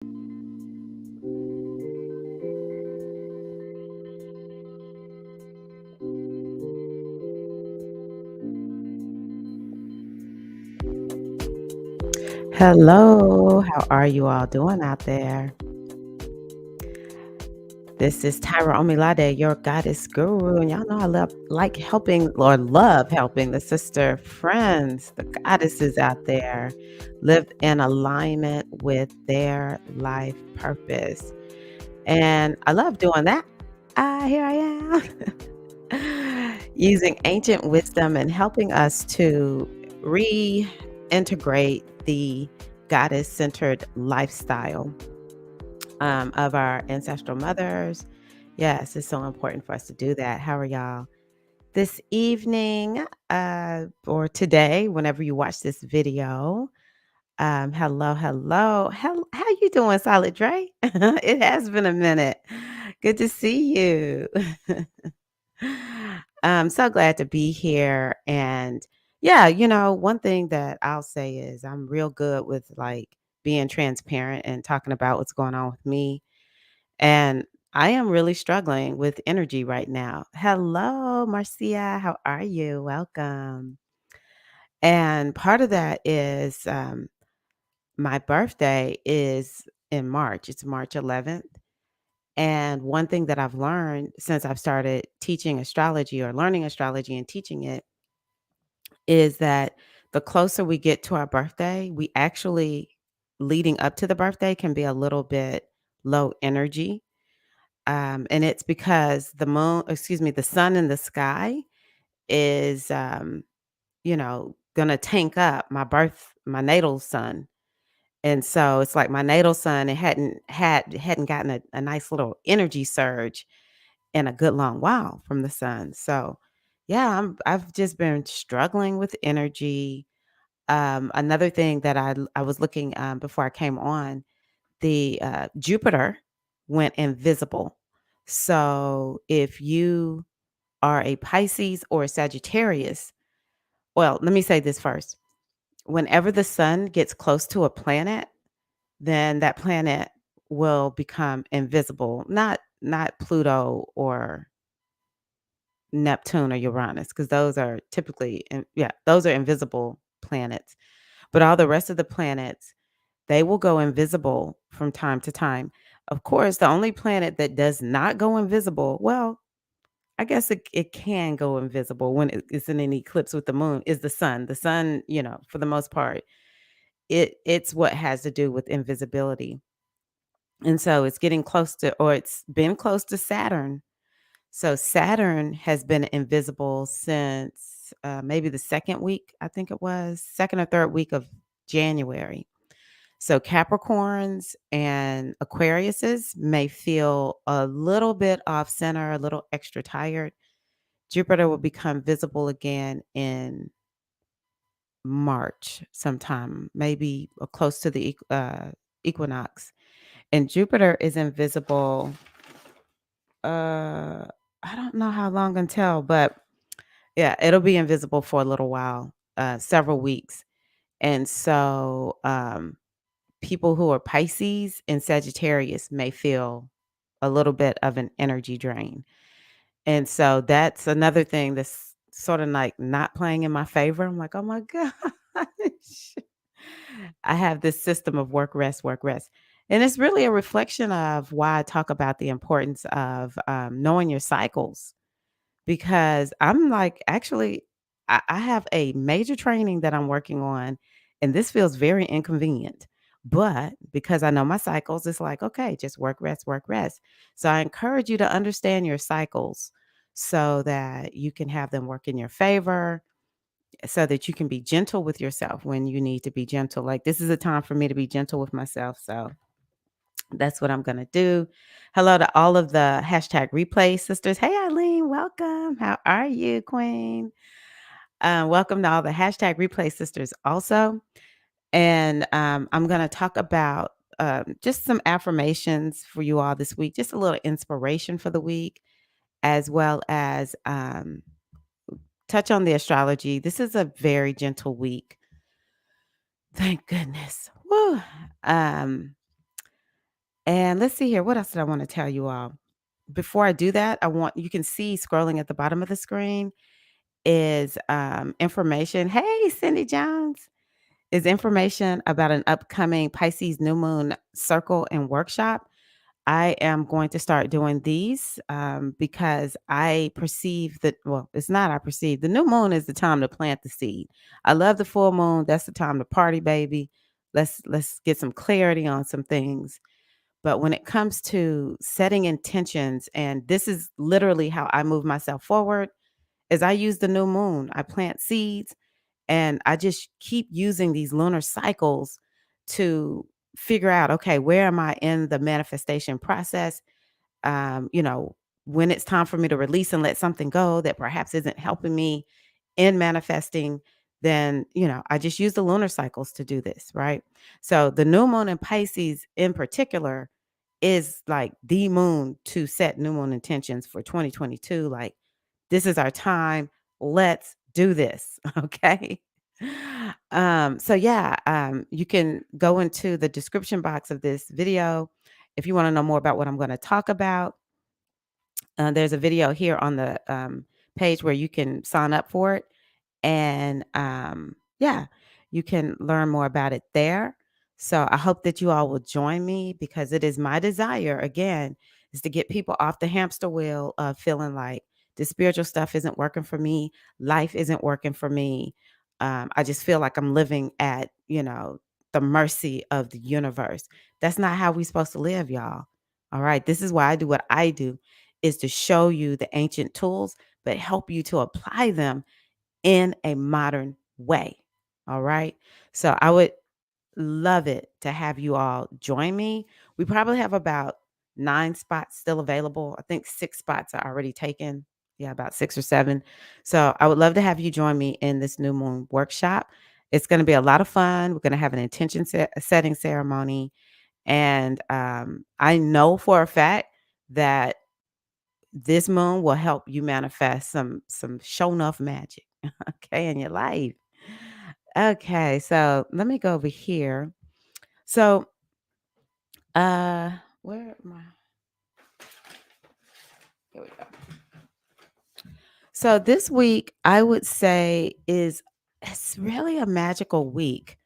Hello, how are you all doing out there? This is Tyra Omilade, your goddess guru, and y'all know I like helping or love helping the sister friends, the goddesses out there live in alignment with their life purpose. And I love doing that. Here I am. Using ancient wisdom and helping us to reintegrate the goddess centered lifestyle of our ancestral mothers. Yes, it's so important for us to do that. How are y'all this evening or today, whenever you watch this video? Hello, hello. How you doing, Solid Dre? It has been a minute. Good to see you. I'm so glad to be here. And yeah, one thing that I'll say is I'm real good with like being transparent and talking about what's going on with me. And I am really struggling with energy right now. Hello, Marcia. How are you? Welcome. And part of that is my birthday is in March. It's March 11th. And one thing that I've learned since I've started teaching astrology or learning astrology and teaching it is that the closer we get to our birthday, we actually, leading up to the birthday, can be a little bit low energy. And it's because the sun in the sky is, gonna tank up my natal sun. And so it's like my natal sun, it hadn't gotten a nice little energy surge in a good long while from the sun. So yeah, I've just been struggling with energy. Another thing that I was looking before I came on, the Jupiter went invisible. So if you are a Pisces or a Sagittarius, well, let me say this first. Whenever the sun gets close to a planet, then that planet will become invisible. Not Pluto or Neptune or Uranus, because those are those are invisible planets. But all the rest of the planets, they will go invisible from time to time. Of course, the only planet that does not go invisible, well, I guess it can go invisible when it's in an eclipse with the moon, is the sun. The sun, for the most part, it's what has to do with invisibility. And so it's getting close to, or it's been close to Saturn. So Saturn has been invisible since maybe the second week, I think it was, second or third week of January. So Capricorns and Aquariuses may feel a little bit off center, a little extra tired. Jupiter will become visible again in March sometime, maybe close to the equinox. And Jupiter is invisible. Uh, I don't know how long until, but yeah, it'll be invisible for a little while, several weeks. And so, people who are Pisces and Sagittarius may feel a little bit of an energy drain. And so that's another thing that's sort of like not playing in my favor. I'm like, oh my gosh. I have this system of work, rest, work, rest. And it's really a reflection of why I talk about the importance of knowing your cycles, because I'm like, actually, I have a major training that I'm working on, and this feels very inconvenient. But because I know my cycles, it's like, okay, just work, rest, work, rest. So I encourage you to understand your cycles so that you can have them work in your favor, so that you can be gentle with yourself when you need to be gentle. Like, this is a time for me to be gentle with myself. So that's what I'm going to do. Hello to all of the hashtag replay sisters. Hey, Eileen, welcome. How are you, Queen? Welcome to all the hashtag replay sisters also. And I'm going to talk about just some affirmations for you all this week, just a little inspiration for the week, as well as touch on the astrology. This is a very gentle week. Thank goodness. Woo. Um, And let's see here. What else did I want to tell you all? Before I do that, I want you can see scrolling at the bottom of the screen is information. Hey, Cindy Jones is information about an upcoming Pisces New Moon circle and workshop. I am going to start doing these because I perceive that, well, it's not I perceive. The new moon is the time to plant the seed. I love the full moon. That's the time to party, baby. Let's get some clarity on some things. But when it comes to setting intentions, and this is literally how I move myself forward, is I use the new moon. I plant seeds and I just keep using these lunar cycles to figure out, okay, where am I in the manifestation process? You know, when it's time for me to release and let something go that perhaps isn't helping me in manifesting, then, I just use the lunar cycles to do this, right? So the new moon in Pisces in particular is like the moon to set new moon intentions for 2022. Like, this is our time. Let's do this. Okay. So yeah, you can go into the description box of this video if you want to know more about what I'm going to talk about. There's a video here on the page where you can sign up for it. And yeah, you can learn more about it there. So I hope that you all will join me because it is my desire, again, is to get people off the hamster wheel of feeling like the spiritual stuff isn't working for me. Life isn't working for me. I just feel like I'm living at, the mercy of the universe. That's not how we're supposed to live, y'all. All right. This is why I do what I do, is to show you the ancient tools, but help you to apply them in a modern way. All right. So I would love it to have you all join me. We probably have about 9 spots still available. I think 6 spots are already taken. Yeah, about 6 or 7. So I would love to have you join me in this new moon workshop. It's going to be a lot of fun. We're going to have an intention setting ceremony. And I know for a fact that this moon will help you manifest some show enough magic, okay, in your life. Okay, so let me go over here. So, uh, where am I? Here we go. So this week, I would say it's really a magical week.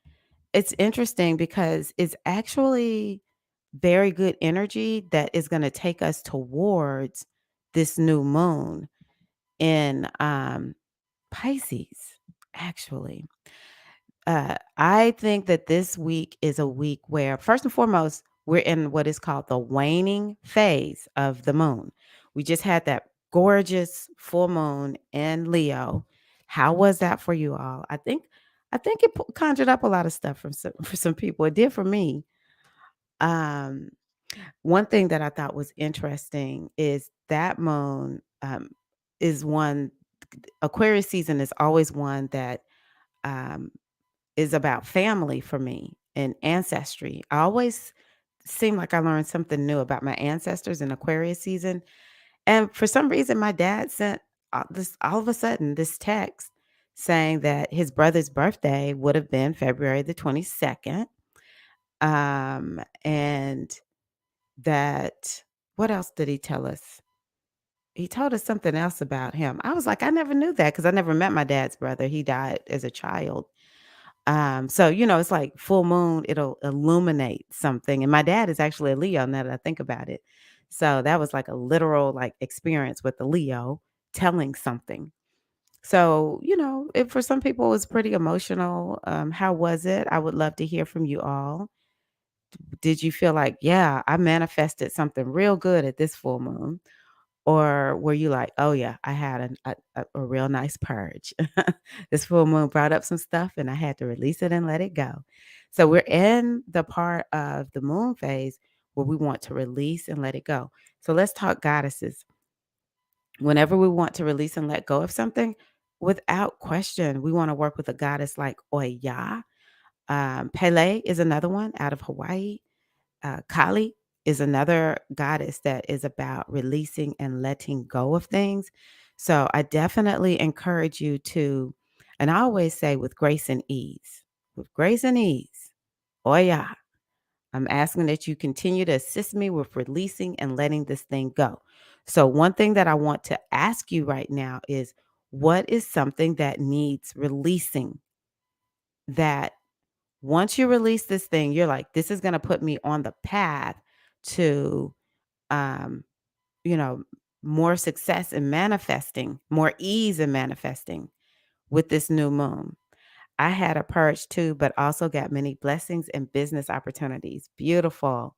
It's interesting because it's actually very good energy that is going to take us towards this new moon in Pisces, actually. I think that this week is a week where, first and foremost, we're in what is called the waning phase of the moon. We just had that gorgeous full moon in Leo. How was that for you all? I think it conjured up a lot of stuff from for some people. It did for me. Um, One thing that I thought was interesting is that moon is one. Aquarius season is always one that um, is about family for me and ancestry. I always seem like I learned something new about my ancestors in Aquarius season. And for some reason, my dad sent this all of a sudden this text saying that his brother's birthday would have been February the 22nd. And that, what else did he tell us? He told us something else about him. I was like, I never knew that because I never met my dad's brother. He died as a child. So it's like full moon, it'll illuminate something. And my dad is actually a Leo now that I think about it. So that was like a literal like experience with the Leo telling something. So, it for some people it was pretty emotional. How was it? I would love to hear from you all. Did you feel like, yeah, I manifested something real good at this full moon? Or were you like, "Oh, yeah, I had a real nice purge. This full moon brought up some stuff, and I had to release it and let it go." So we're in the part of the moon phase where we want to release and let it go. So let's talk goddesses. Whenever we want to release and let go of something, without question, we wanna work with a goddess like Oya. Pele is another one out of Hawaii. Kali is another goddess that is about releasing and letting go of things. So I definitely encourage you to, and I always say with grace and ease, with grace and ease. Oh, yeah. I'm asking that you continue to assist me with releasing and letting this thing go. So, one thing that I want to ask you right now is what is something that needs releasing that once you release this thing, you're like, this is going to put me on the path to, um, you know, more success in manifesting, more ease in manifesting with this new moon. I had a purge too, but also got many blessings and business opportunities. Beautiful.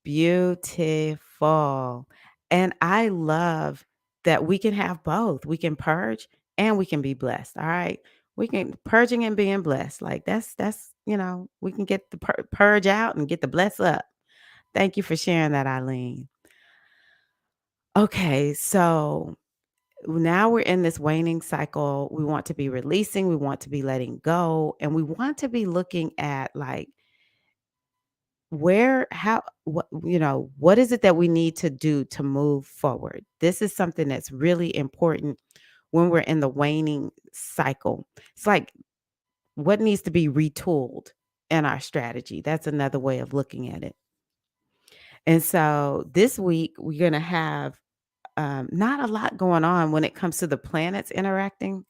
Beautiful. And I love that we can have both. We can purge and we can be blessed. All right. We can purging and being blessed. Like we can get the purge out and get the bless up. Thank you for sharing that, Eileen. Okay. So now we're in this waning cycle. We want to be releasing, we want to be letting go, and we want to be looking at like where how what is it that we need to do to move forward. This is something that's really important when we're in the waning cycle. It's like what needs to be retooled in our strategy. That's another way of looking at it. And so this week we're going to have not a lot going on when it comes to the planets interacting,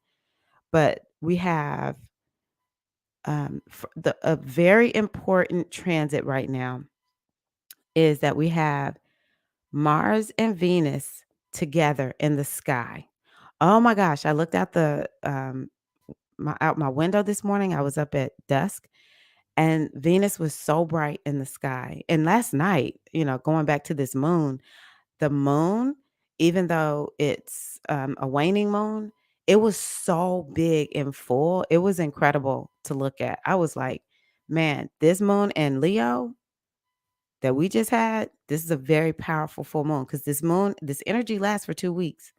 but we have a very important transit right now is that we have Mars and Venus together in the sky. Oh my gosh, I looked out my window this morning. I was up at dusk and Venus was so bright in the sky. And last night, going back to this moon, the moon, even though it's a waning moon, it was so big and full. It was incredible to look at. I was like, man, this moon and Leo that we just had, this is a very powerful full moon because this energy lasts for 2 weeks.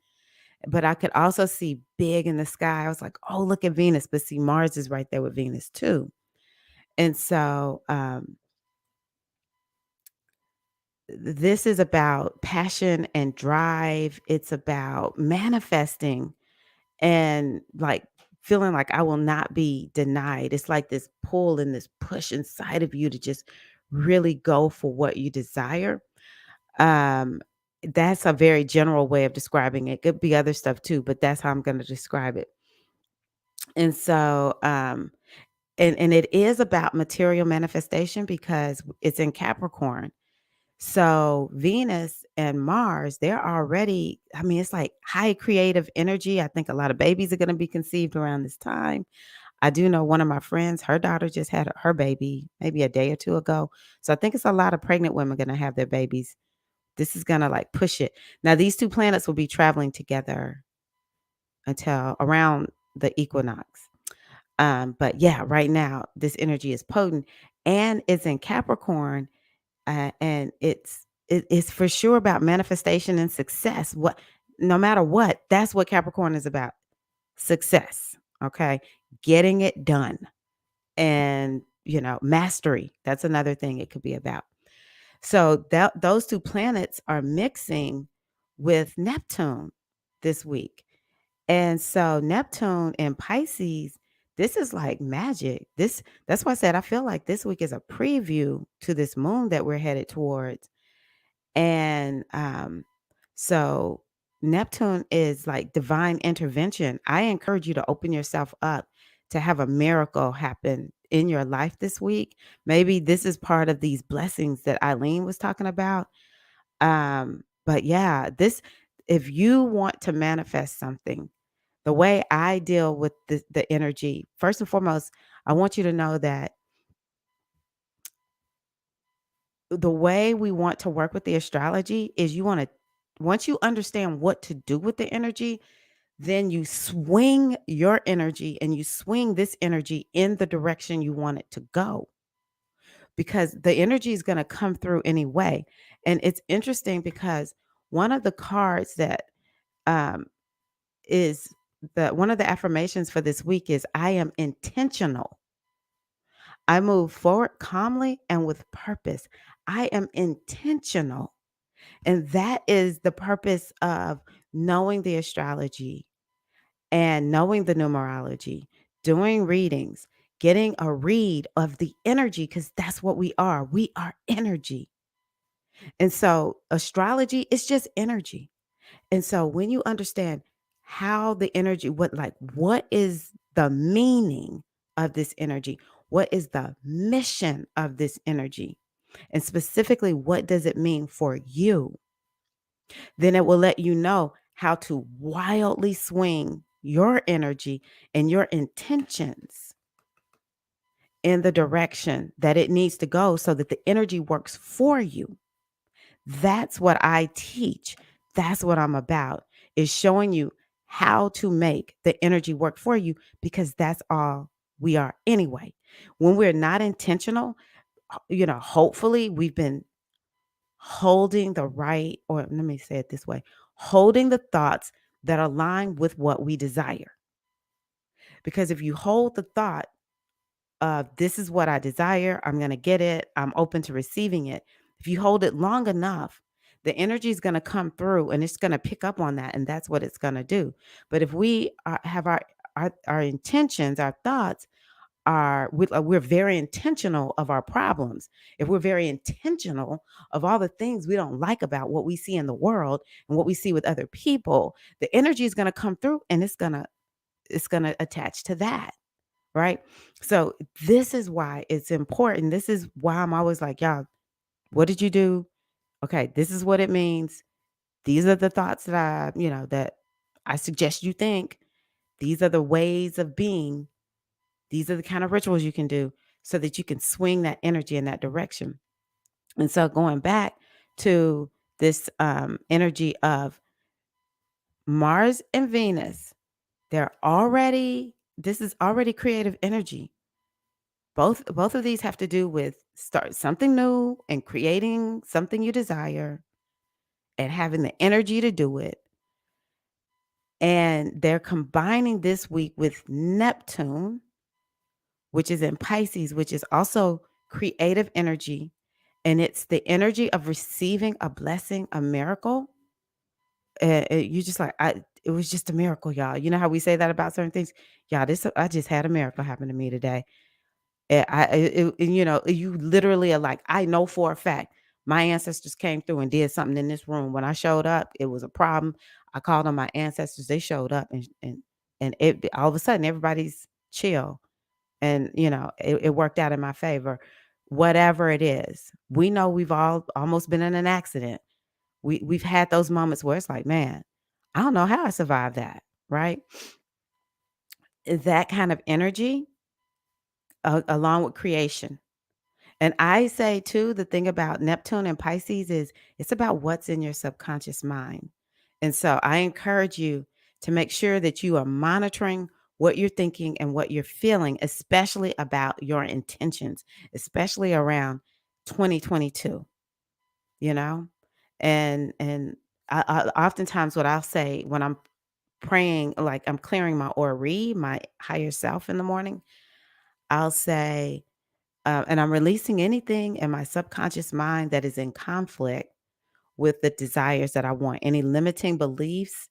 But I could also see big in the sky. I was like, oh, look at Venus. But see, Mars is right there with Venus too. And so this is about passion and drive. It's about manifesting and like feeling like I will not be denied. It's like this pull and this push inside of you to just really go for what you desire. Um, that's a very general way of describing it. Could be other stuff too, but that's how I'm going to describe it. And so, and it is about material manifestation because it's in Capricorn. So Venus and Mars, they're already, I mean, it's like high creative energy. I think a lot of babies are going to be conceived around this time. I do know one of my friends, her daughter just had her baby maybe a day or two ago. So I think it's a lot of pregnant women going to have their babies. This is going to like push it. Now, these two planets will be traveling together until around the equinox. But yeah, right now, this energy is potent and it's in Capricorn. And it's for sure about manifestation and success. No matter what, that's what Capricorn is about. Success. Okay. Getting it done. And mastery. That's another thing it could be about. So those two planets are mixing with Neptune this week. And so Neptune and Pisces, this is like magic. That's why I said I feel like this week is a preview to this moon that we're headed towards. And so Neptune is like divine intervention. I encourage you to open yourself up to have a miracle happen in your life this week. Maybe this is part of these blessings that Eileen was talking about. But yeah, if you want to manifest something, the way I deal with the energy, first and foremost, I want you to know that the way we want to work with the astrology is once you understand what to do with the energy, then you swing your energy and you swing this energy in the direction you want it to go because the energy is going to come through anyway. And it's interesting because one of the cards that um, is one of the affirmations for this week is I am intentional. I move forward calmly and with purpose. I am intentional. And that is the purpose of knowing the astrology and knowing the numerology, doing readings, getting a read of the energy, because that's what we are. We are energy. And so astrology is just energy. And so when you understand how the energy, what is the meaning of this energy? What is the mission of this energy? And specifically, what does it mean for you? Then it will let you know how to wildly swing your energy and your intentions in the direction that it needs to go so that the energy works for you. That's what I teach. That's what I'm about, is showing you how to make the energy work for you, because that's all we are anyway. When we're not intentional, hopefully we've been holding the right, or let me say it this way, holding the thoughts that align with what we desire. Because if you hold the thought this is what I desire, I'm going to get it, I'm open to receiving it. If you hold it long enough, the energy is going to come through and it's going to pick up on that. And that's what it's going to do. But if we have our intentions, our thoughts we're very intentional of our problems. If we're very intentional of all the things we don't like about what we see in the world and what we see with other people, the energy is going to come through and it's going to attach to that. Right. So this is why it's important. This is why I'm always like, y'all, what did you do? Okay, this is what it means. These are the thoughts that I suggest you think. These are the ways of being. These are the kind of rituals you can do so that you can swing that energy in that direction. And so going back to this energy of Mars and Venus, this is already creative energy. Both of these have to do with start something new and creating something you desire and having the energy to do it. And they're combining this week with Neptune, which is in Pisces, which is also creative energy. And it's the energy of receiving a blessing, a miracle. You just like, it was just a miracle, y'all. You know how we say that about certain things? Y'all, I just had a miracle happen to me today. You literally are like, I know for a fact my ancestors came through and did something in this room. When I showed up, it was a problem. I called on my ancestors. They showed up and it all of a sudden everybody's chill. And it worked out in my favor. Whatever it is, we know we've all almost been in an accident. We've had those moments where it's like, man, I don't know how I survived that, right? That kind of energy, along with creation. And I say too, the thing about Neptune and Pisces is it's about what's in your subconscious mind. And so I encourage you to make sure that you are monitoring what you're thinking and what you're feeling, especially about your intentions, especially around 2022, you know? And oftentimes what I'll say when I'm praying, like I'm clearing my aura, my higher self in the morning, I'll say, and I'm releasing anything in my subconscious mind that is in conflict with the desires that I want, any limiting beliefs,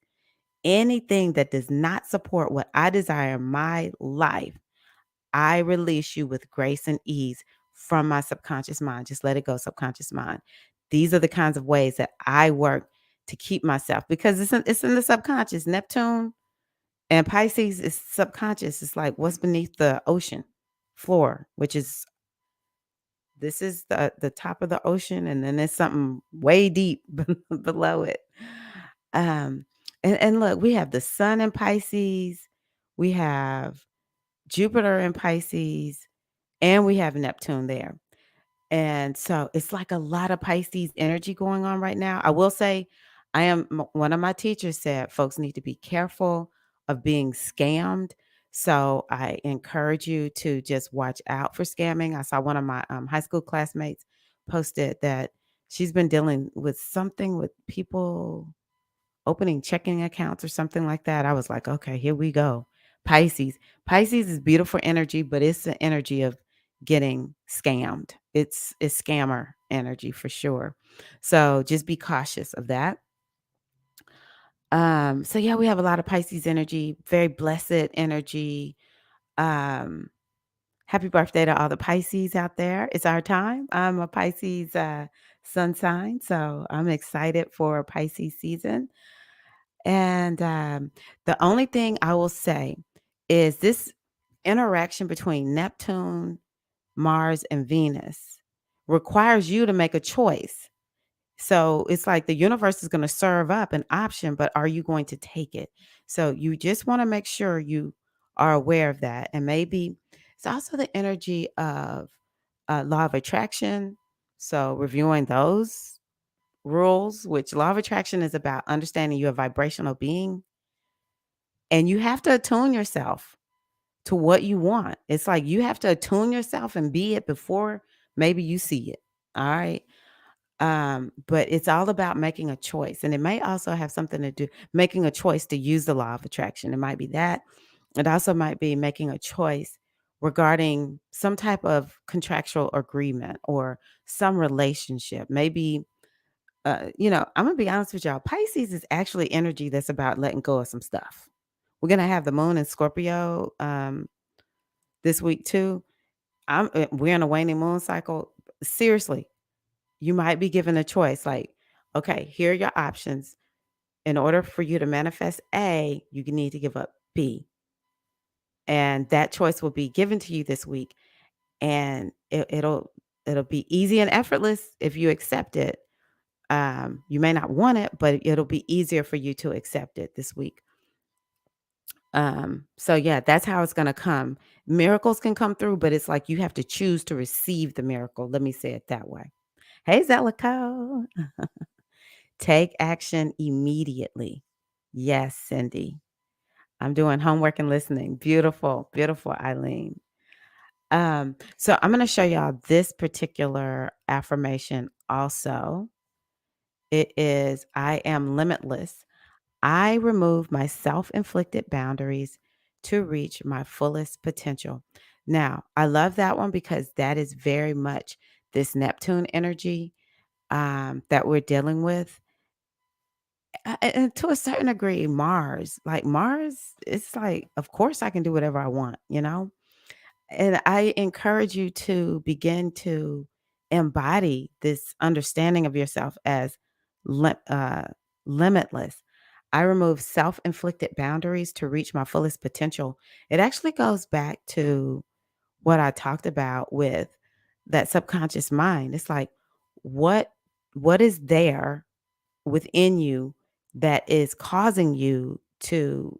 anything that does not support what I desire in my life. I release you with grace and ease from my subconscious mind. Just let it go, subconscious mind. These are the kinds of ways that I work to keep myself, because it's in the subconscious. Neptune and Pisces is subconscious. It's like what's beneath the ocean floor, which is this is the top of the ocean, and then there's something way deep below it. Um, and look, we have the sun in Pisces, we have Jupiter in Pisces, and we have Neptune there. And so it's like a lot of Pisces energy going on right now. I will say, one of my teachers said folks need to be careful of being scammed. So I encourage you to just watch out for scamming. I saw one of my high school classmates posted that she's been dealing with something with people opening checking accounts or something like that. I was like, okay, here we go. Pisces. Pisces is beautiful energy, but it's the energy of getting scammed. It's scammer energy for sure. So just be cautious of that. So yeah, we have a lot of Pisces energy, very blessed energy. Um, Happy birthday to all the Pisces out there. It's our time. I'm a Pisces sun sign, so I'm excited for Pisces season. And the only thing I will say is this interaction between Neptune, Mars, and Venus requires you to make a choice. So it's like the universe is going to serve up an option, but are you going to take it? So you just want to make sure you are aware of that. And maybe it's also the energy of law of attraction. So reviewing those rules, which law of attraction is about understanding you're a vibrational being and you have to attune yourself to what you want. It's like you have to attune yourself and be it before maybe you see it. All right. But it's all about making a choice. And it may also have something to do making a choice to use the law of attraction. It might be that. It also might be making a choice regarding some type of contractual agreement or some relationship. Maybe I'm gonna be honest with y'all. Pisces is actually energy that's about letting go of some stuff. We're gonna have the moon in Scorpio this week too. We're in a waning moon cycle. Seriously, you might be given a choice like, okay, here are your options. In order for you to manifest A, you need to give up B. And that choice will be given to you this week. And it'll be easy and effortless if you accept it. You may not want it, but it'll be easier for you to accept it this week. So yeah, that's how it's gonna come. Miracles can come through, but it's like you have to choose to receive the miracle. Let me say it that way. Hey, Zellico. Take action immediately. Yes, Cindy. I'm doing homework and listening. Beautiful, beautiful, Eileen. So I'm going to show y'all this particular affirmation also. It is I am limitless. I remove my self inflicted boundaries to reach my fullest potential. Now, I love that one because that is very much this Neptune energy that we're dealing with. And to a certain degree, Mars, like Mars, it's like, of course, I can do whatever I want, you know? And I encourage you to begin to embody this understanding of yourself as li- uh, limitless. I remove self inflicted boundaries to reach my fullest potential. It actually goes back to what I talked about with that subconscious mind. It's like, what what is there within you that is causing you to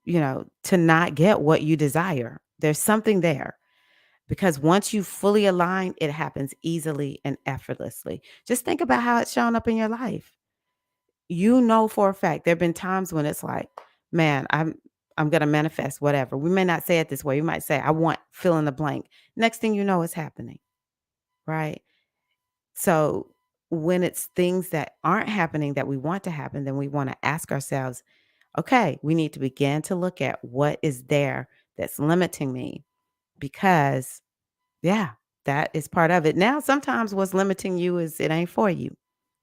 to not get what you desire. There's something there because once you fully align, it happens easily and effortlessly. Just think about how it's shown up in your life. You know for a fact there've been times when it's like, man, I'm going to manifest whatever. We may not say it this way. We might say I want fill in the blank. Next thing you know it's happening, right? So when it's things that aren't happening that we want to happen, then we want to ask ourselves, okay, we need to begin to look at what is there that's limiting me because, yeah, that is part of it. Now, sometimes what's limiting you is it ain't for you.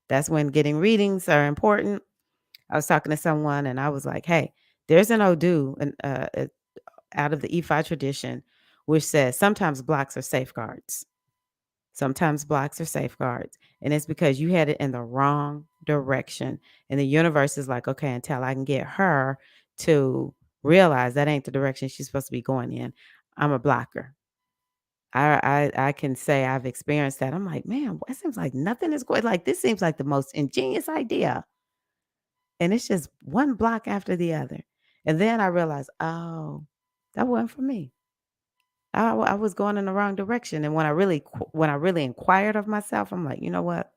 That's when getting readings are important. I was talking to someone and I was like, hey, there's an Odu out of the Ifa tradition, which says sometimes blocks are safeguards. Sometimes blocks are safeguards. And it's because you had it in the wrong direction. And the universe is like, okay, until I can get her to realize that ain't the direction she's supposed to be going in, I'm a blocker. I can say I've experienced that. I'm like, man, it seems like nothing is going like this seems like the most ingenious idea. And it's just one block after the other. And then I realized, oh, that wasn't for me. I was going in the wrong direction. And when I really inquired of myself, I'm like, you know what?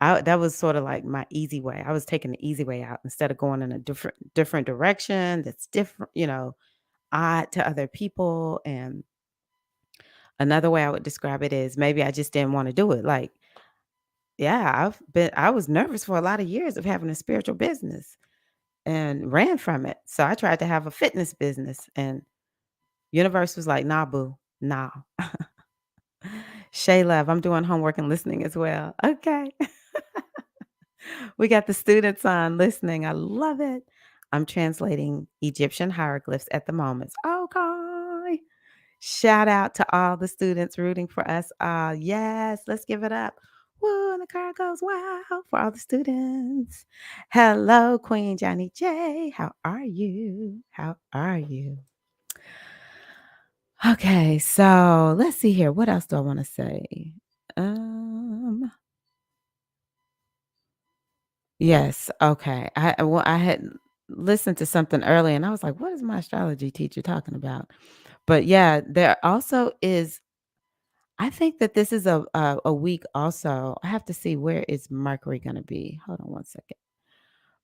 That was sort of like my easy way. I was taking the easy way out instead of going in a different direction that's different, odd to other people. And another way I would describe it is maybe I just didn't want to do it. Like, yeah, I was nervous for a lot of years of having a spiritual business and ran from it. So I tried to have a fitness business and universe was like, nah, boo, nah. Shay Love, I'm doing homework and listening as well. Okay. We got the students on listening. I love it. I'm translating Egyptian hieroglyphs at the moment. Okay. Shout out to all the students rooting for us. Yes, let's give it up. Woo, and the crowd goes, wow, for all the students. Hello, Queen Johnny J. How are you? How are you? Okay, so let's see here. What else do I want to say? Um, yes, okay. I had listened to something earlier and I was like, what is my astrology teacher talking about? But yeah, there also is I think that this is a week also. I have to see where is Mercury gonna be. Hold on one second.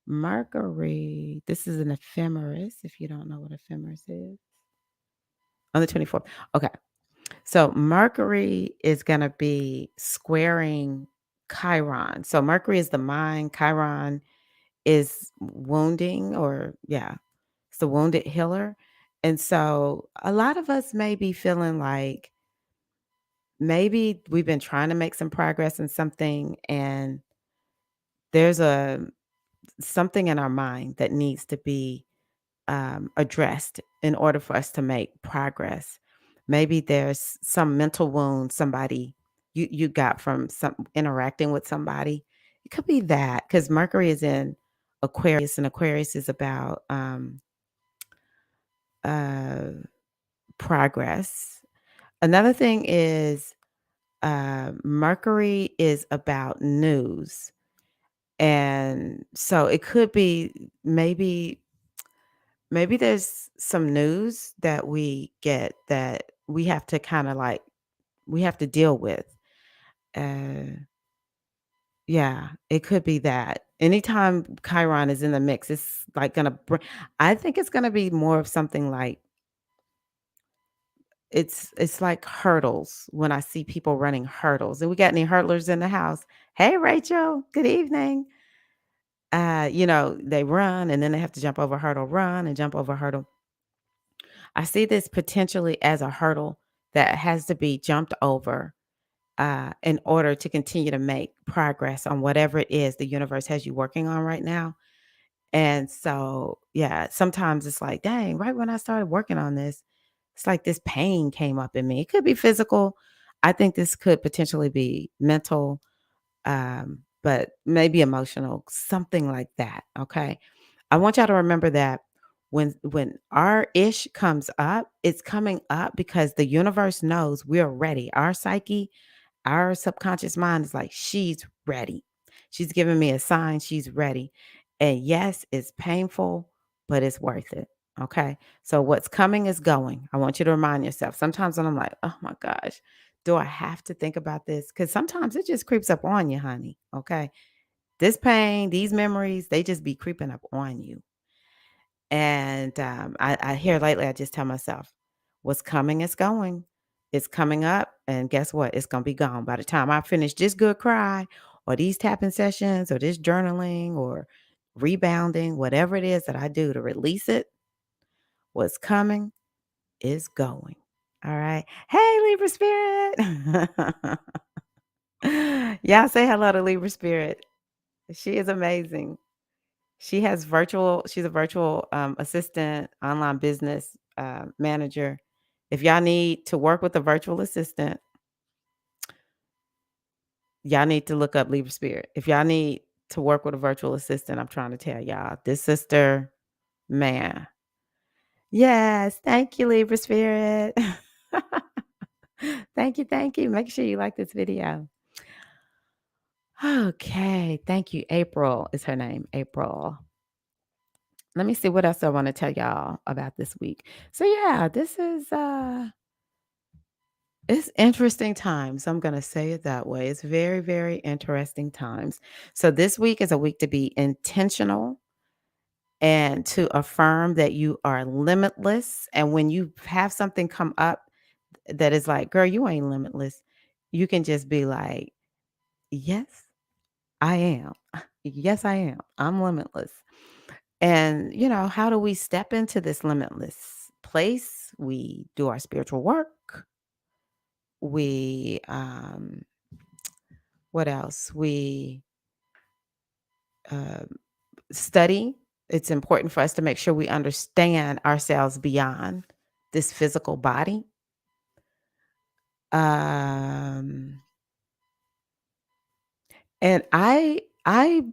Mercury, this is an ephemeris, if you don't know what ephemeris is. On the 24th. Okay. So Mercury is gonna be squaring Chiron. So Mercury is the mind, Chiron is wounding or yeah, it's the wounded healer. And so a lot of us may be feeling like maybe we've been trying to make some progress in something and there's a something in our mind that needs to be addressed in order for us to make progress. Maybe there's some mental wound somebody you got from some interacting with somebody. It could be that because Mercury is in Aquarius and Aquarius is about uh, progress. Another thing is Mercury is about news. And so it could be maybe there's some news that we get that we have to kind of like we have to deal with. Uh yeah, it could be that. Anytime Chiron is in the mix, it's like gonna bring I think it's gonna be more of something like it's like hurdles when I see people running hurdles. And we got any hurdlers in the house? Hey Rachel, good evening. They run and then they have to jump over a hurdle, run and jump over a hurdle. I see this potentially as a hurdle that has to be jumped over in order to continue to make progress on whatever it is the universe has you working on right now. And so, yeah, sometimes it's like, dang, right when I started working on this, it's like this pain came up in me. It could be physical. I think this could potentially be mental, but maybe emotional, something like that. Okay. I want y'all to remember that when our ish comes up, it's coming up because the universe knows we're ready. Our psyche, our subconscious mind is like, she's ready. She's giving me a sign she's ready. And yes, it's painful, but it's worth it. Okay. So what's coming is going. I want you to remind yourself. Sometimes when I'm like, oh my gosh, do I have to think about this? Because sometimes it just creeps up on you, honey. Okay. This pain, these memories, they just be creeping up on you. And I hear lately, I just tell myself, what's coming is going. It's coming up. And guess what? It's going to be gone. By the time I finish this good cry or these tapping sessions or this journaling or rebounding, whatever it is that I do to release it, what's coming is going. All right. Hey, Libra Spirit. Y'all say hello to Libra Spirit. She is amazing. She's a virtual assistant, online business manager. If y'all need to work with a virtual assistant, y'all need to look up Libra Spirit. If y'all need to work with a virtual assistant, I'm trying to tell y'all, this sister, man. Yes, thank you, Libra Spirit. Thank you, thank you. Make sure you like this video. Okay, thank you. April is her name. April. Let me see what else I want to tell y'all about this week. So yeah, this is it's interesting times. I'm going to say it that way. It's very, very interesting times. So this week is a week to be intentional and to affirm that you are limitless. And when you have something come up that is like, girl, you ain't limitless, you can just be like, yes, I am. Yes, I am. I'm limitless. And, how do we step into this limitless place? We do our spiritual work. We, what else? We uh, study. It's important for us to make sure we understand ourselves beyond this physical body. Um, and I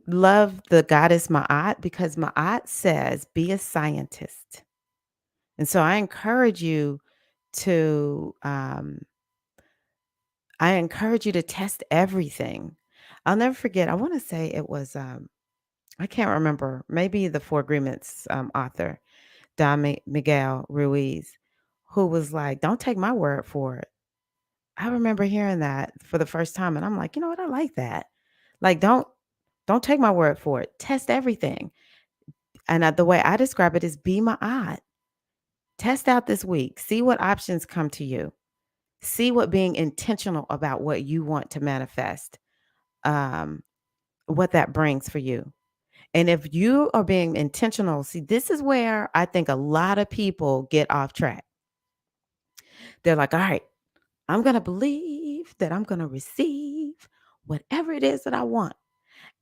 love the goddess Ma'at because Ma'at says, "Be a scientist." And so to, um I encourage you to test everything. I'll never forget, I wanna say it was, I can't remember, maybe the Four Agreements, author, Miguel Ruiz, who was like, "Don't take my word for it." I remember hearing that for the first time, and I'm like, "You know what? I like that." Like, don't take my word for it. Test everything. And, the way I describe it is be my eye. Test out this week. See what options come to you. See what being intentional about what you want to manifest, um, what that brings for you. And if you are being intentional, see, this is where I think a lot of people get off track. They're like, all right, I'm going to believe that I'm going to receive whatever it is that I want.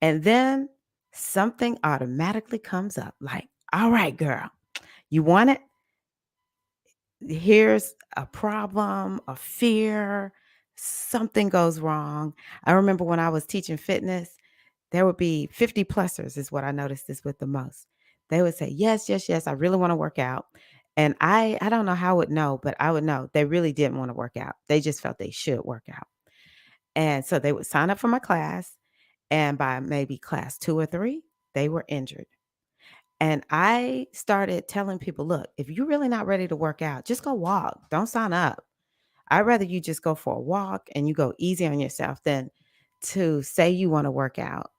And then something automatically comes up like, all right, girl, you want it? Here's a problem, a fear, something goes wrong. I remember when I was teaching fitness, there would be 50 plusers, is what I noticed this with the most. They would say, yes, yes, yes, I really want to work out. And I don't know how I would know, but I would know they really didn't want to work out. They just felt they should work out. And so they would sign up for my class. And by maybe class 2 or 3, they were injured. And I started telling people, look, if you're really not ready to work out, just go walk. Don't sign up. I'd rather you just go for a walk and you go easy on yourself than to say you want to work out,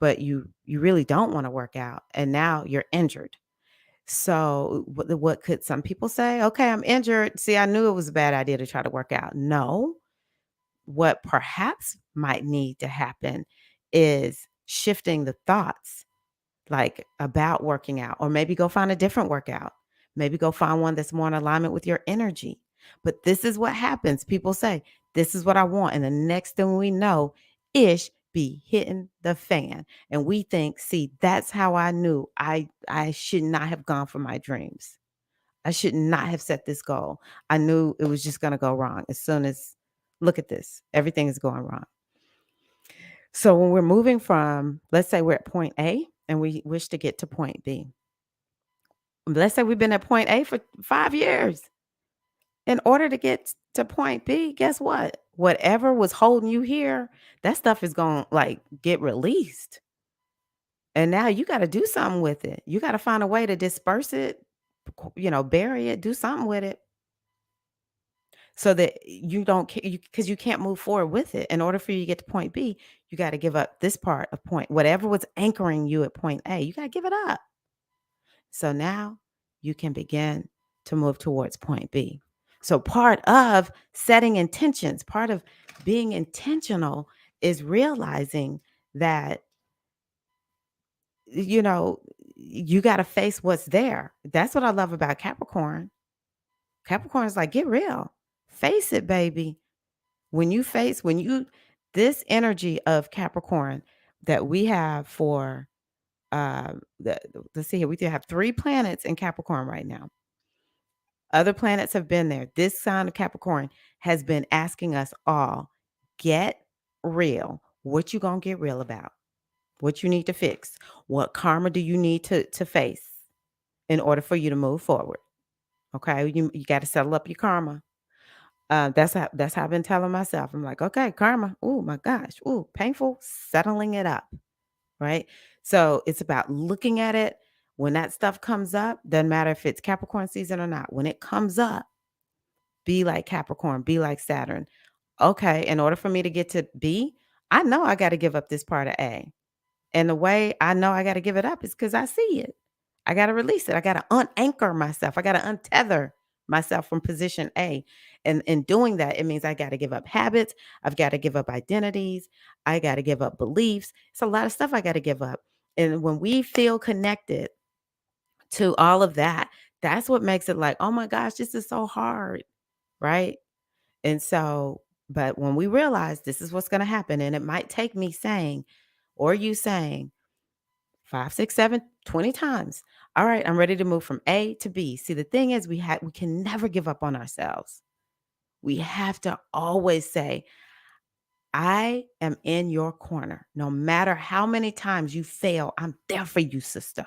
but you really don't want to work out and now you're injured. So what could some people say? Okay, I'm injured. See, I knew it was a bad idea to try to work out. No, what perhaps might need to happen is shifting the thoughts like about working out, or maybe go find a different workout. Maybe go find one that's more in alignment with your energy. But this is what happens. People say, this is what I want. And the next thing we know, ish be hitting the fan. And we think, see, that's how I knew I should not have gone for my dreams. I should not have set this goal. I knew it was just going to go wrong as soon as, look at this, everything is going wrong. So when we're moving from, let's say we're at point A and we wish to get to point B. Let's say we've been at point A for 5 years. In order to get to point B, guess what? Whatever was holding you here, that stuff is going to like get released. And now you got to do something with it. You got to find a way to disperse it, bury it, do something with it so that you don't, because you can't move forward with it. In order for you to get to point B, you got to give up this part of point, whatever was anchoring you at point A, you got to give it up. So now you can begin to move towards point B. So part of setting intentions, part of being intentional is realizing that, you know, you got to face what's there. That's what I love about Capricorn. Capricorn is like, get real, face it, baby. When you, this energy of Capricorn that we have for, let's see here, we do have 3 planets in Capricorn right now. Other planets have been there. This sign of Capricorn has been asking us all, get real. What you gonna get real about? What you need to fix? What karma do you need to face in order for you to move forward? Okay, you got to settle up your karma. That's how I've been telling myself. I'm like, okay, karma. Oh my gosh. Oh, painful. Settling it up. Right. So it's about looking at it when that stuff comes up. Doesn't matter if it's Capricorn season or not. When it comes up, be like Capricorn, be like Saturn. Okay, in order for me to get to B, I know I got to give up this part of A. And the way I know I got to give it up is because I see it. I got to release it. I got to unanchor myself. I got to untether myself from position A. And in doing that, it means I got to give up habits. I've got to give up identities. I got to give up beliefs. It's a lot of stuff I got to give up. And when we feel connected to all of that, that's what makes it like, oh my gosh, this is so hard. Right. And so, but when we realize this is what's going to happen, and it might take me saying, or you saying 5, 6, 7, 20 times, all right, I'm ready to move from A to B. See, the thing is, we can never give up on ourselves. We have to always say, I am in your corner. No matter how many times you fail, I'm there for you, sister.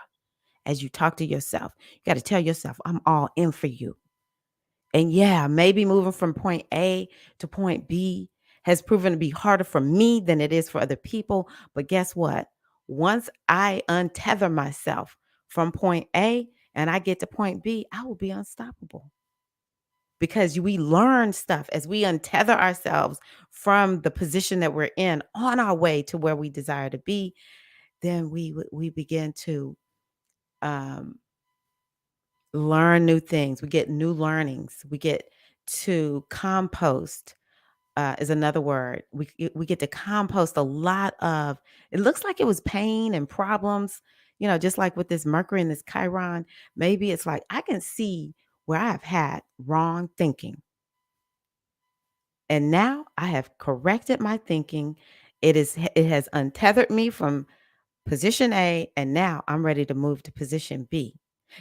As you talk to yourself, you got to tell yourself, I'm all in for you. And yeah, maybe moving from point A to point B has proven to be harder for me than it is for other people. But guess what? Once I untether myself from point A and I get to point B, I will be unstoppable because we learn stuff as we untether ourselves from the position that we're in on our way to where we desire to be. Then we begin to um, learn new things. We get new learnings. We get to compost is another word. We get to compost a lot of. It looks like it was pain and problems, just like with this Mercury and this Chiron. Maybe it's like I can see where I've had wrong thinking, and now I have corrected my thinking. It has untethered me from position A, and now I'm ready to move to position B.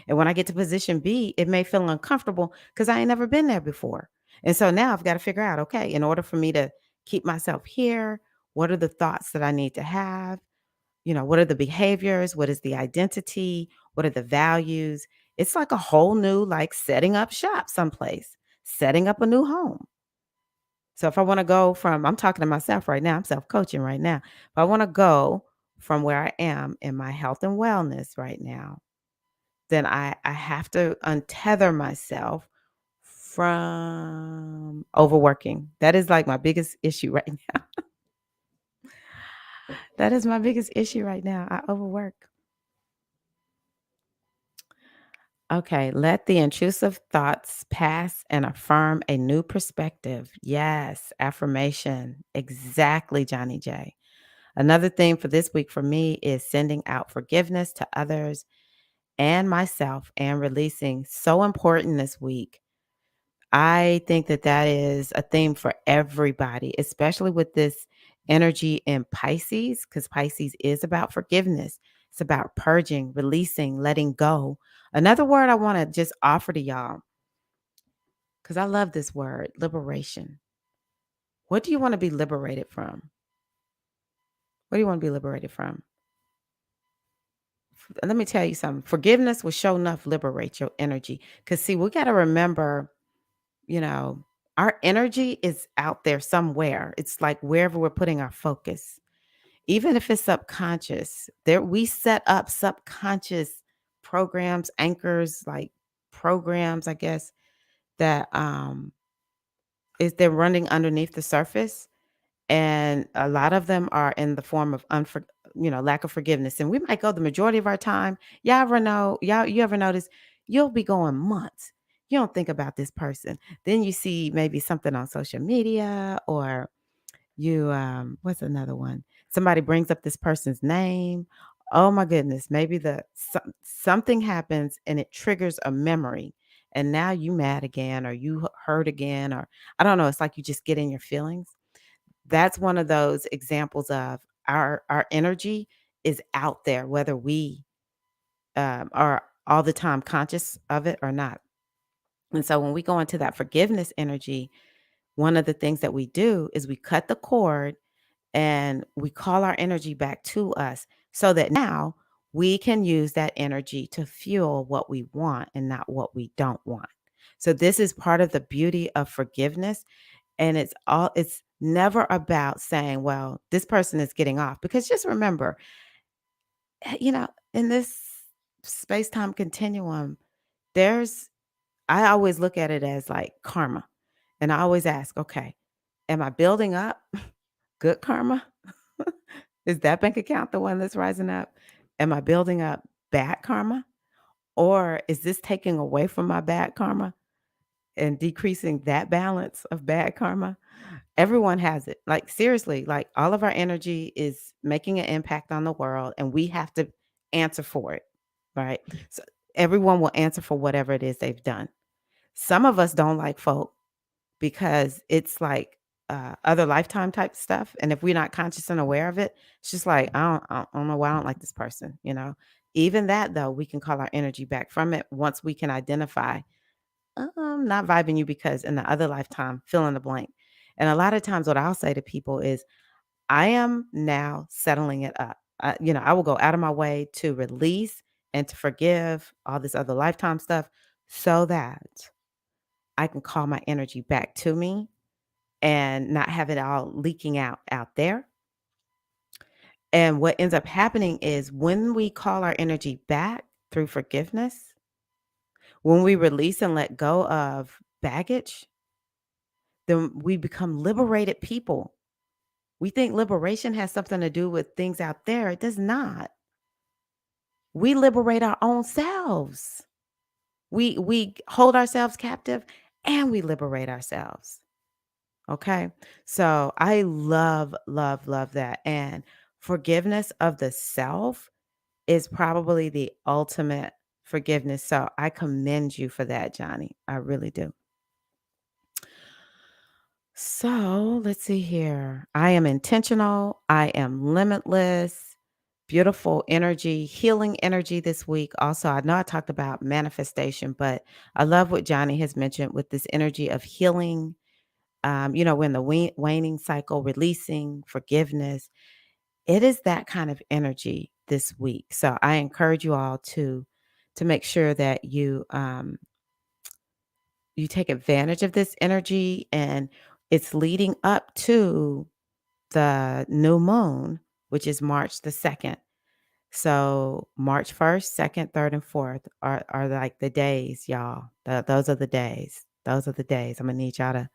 And when I get to position B, it may feel uncomfortable because I ain't never been there before. And so now I've got to figure out, okay, in order for me to keep myself here, what are the thoughts that I need to have? What are the behaviors? What is the identity? What are the values? It's like a whole new, like setting up shop someplace, setting up a new home. So if I want to go from, I'm talking to myself right now, I'm self coaching right now. If I want to go from where I am in my health and wellness right now, then I have to untether myself from overworking. That is like my biggest issue right now. That is my biggest issue right now. I overwork. Okay, let the intrusive thoughts pass and affirm a new perspective. Yes, affirmation. Exactly, Johnny J. Another thing for this week for me is sending out forgiveness to others and myself and releasing. So important this week. I think that that is a theme for everybody, especially with this energy in Pisces, because Pisces is about forgiveness. It's about purging, releasing, letting go. Another word I want to just offer to y'all, because I love this word, liberation. What do you want to be liberated from? What do you want to be liberated from? Let me tell you something. Forgiveness will show enough liberate your energy. Because, see, we got to remember, you know, our energy is out there somewhere. It's like wherever we're putting our focus, even if it's subconscious, there we set up subconscious programs, anchors, like programs, I guess, that is they're running underneath the surface. And a lot of them are in the form of lack of forgiveness. And we might go the majority of our time. You ever notice you'll be going months. You don't think about this person. Then you see maybe something on social media, or you what's another one? Somebody brings up this person's name. Oh my goodness, maybe something happens and it triggers a memory. And now you mad again, or you hurt again, or I don't know, it's like you just get in your feelings. That's one of those examples of our energy is out there, whether we are all the time conscious of it or not. And so when we go into that forgiveness energy, one of the things that we do is we cut the cord and we call our energy back to us so that now we can use that energy to fuel what we want and not what we don't want. So this is part of the beauty of forgiveness. And it's never about saying, well, this person is getting off. Because just remember, in this space-time continuum, there's I always look at it as like karma. And I always ask, okay, am I building up good karma? Is that bank account the one that's rising up? Am I building up bad karma? Or is this taking away from my bad karma and decreasing that balance of bad karma? Everyone has it. Like, seriously, like all of our energy is making an impact on the world, and we have to answer for it, right? So everyone will answer for whatever it is they've done. Some of us don't like folk because it's like other lifetime type stuff. And if we're not conscious and aware of it, it's just like, I don't know why I don't like this person. Even that, though, we can call our energy back from it once we can identify not vibing you because in the other lifetime, fill in the blank. And a lot of times, what I'll say to people is, I am now settling it up. I will go out of my way to release and to forgive all this other lifetime stuff so that I can call my energy back to me and not have it all leaking out there. And what ends up happening is when we call our energy back through forgiveness, when we release and let go of baggage, then we become liberated people. We think liberation has something to do with things out there. It does not. We liberate our own selves. We hold ourselves captive and we liberate ourselves. Okay? So I love, love, love that. And forgiveness of the self is probably the ultimate forgiveness. So I commend you for that, Johnny. I really do. So let's see here. I am intentional. I am limitless. Beautiful energy, healing energy this week. Also, I know I talked about manifestation, but I love what Johnny has mentioned with this energy of healing. When the waning cycle, releasing, forgiveness, it is that kind of energy this week. So I encourage you all to make sure that you take advantage of this energy, and it's leading up to the new moon, which is March the 2nd. So March 1st, 2nd, 3rd, and 4th are like the days, y'all. Those are the days. Those are the days. I'm gonna need y'all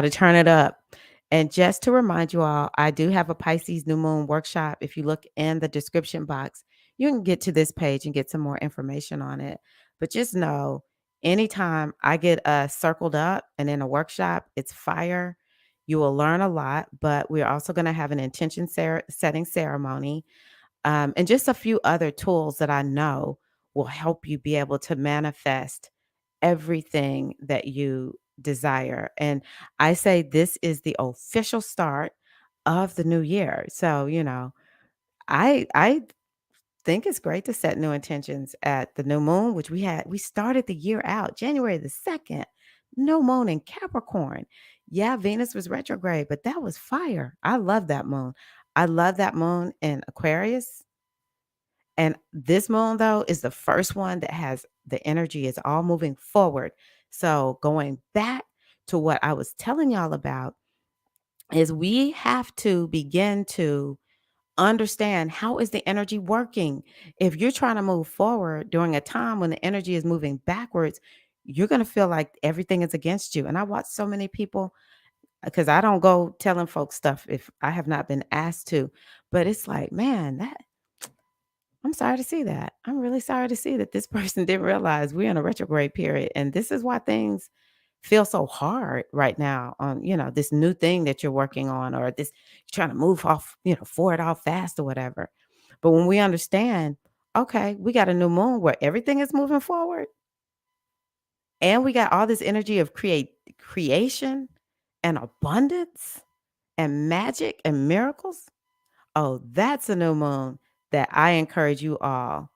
to turn it up. And just to remind you all, I do have a Pisces New Moon workshop. If you look in the description box, you can get to this page and get some more information on it. But just know, anytime I get circled up and in a workshop, it's fire. You will learn a lot, but we're also going to have an intention setting ceremony, and just a few other tools that I know will help you be able to manifest everything that you desire. And I say this is the official start of the new year. So, I think it's great to set new intentions at the new moon, which we started the year out January the 2nd, new moon in Capricorn. Yeah, Venus was retrograde, but that was fire. I love that moon. I love that moon in Aquarius. And this moon, though, is the first one that has the energy is all moving forward. So going back to what I was telling y'all about is we have to begin to understand, how is the energy working. If you're trying to move forward during a time when the energy is moving backwards, you're going to feel like everything is against you. And I watch so many people, because I don't go telling folks stuff if I have not been asked to, but it's like, man, that I'm sorry to see that. I'm really sorry to see that this person didn't realize we're in a retrograde period. And this is why things feel so hard right now on, this new thing that you're working on, or this you're trying to move off, forward off fast or whatever. But when we understand, okay, we got a new moon where everything is moving forward, and we got all this energy of creation and abundance and magic and miracles. Oh, that's a new moon that I encourage you all.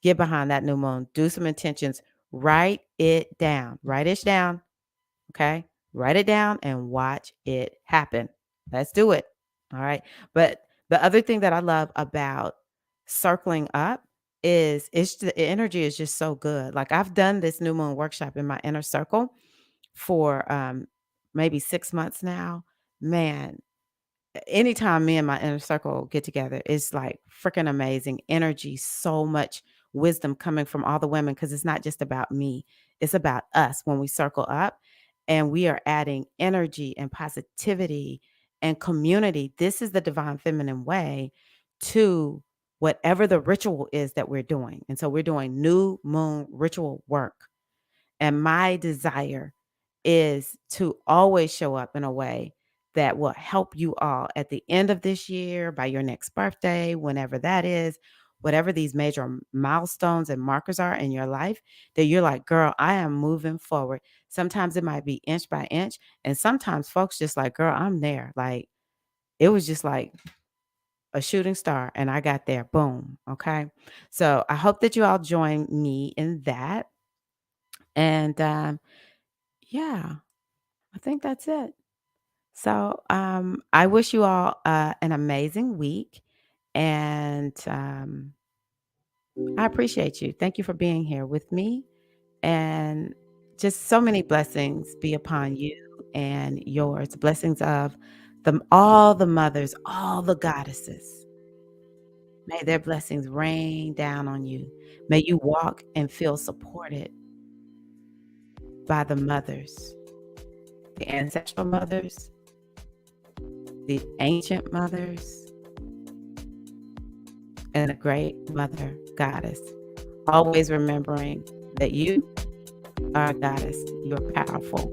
Get behind that new moon. Do some intentions. Write it down. Write it down. Okay. Write it down and watch it happen. Let's do it. All right. But the other thing that I love about circling up is the energy is just so good. Like, I've done this new moon workshop in my inner circle for maybe 6 months now. Man, anytime me and my inner circle get together, it's like freaking amazing energy, so much wisdom coming from all the women, because it's not just about me, it's about us when we circle up and we are adding energy and positivity and community. This is the divine feminine way to whatever the ritual is that we're doing. And so we're doing new moon ritual work. And my desire is to always show up in a way that will help you all at the end of this year, by your next birthday, whenever that is, whatever these major milestones and markers are in your life, that you're like, girl, I am moving forward. Sometimes it might be inch by inch. And sometimes folks just like, girl, I'm there. Like, it was just like a shooting star and I got there. Boom. Okay. So I hope that you all join me in that. And yeah, I think that's it. So I wish you all an amazing week. And I appreciate you. Thank you for being here with me. And just so many blessings be upon you and yours. Blessings of all the mothers, all the goddesses. May their blessings rain down on you. May you walk and feel supported by the mothers, the ancestral mothers, the ancient mothers, and the great mother goddess. Always remembering that you are a goddess. You're powerful.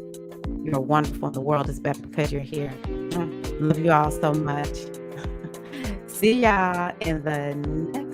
You're wonderful. The world is better because you're here. Love you all so much. See y'all in the next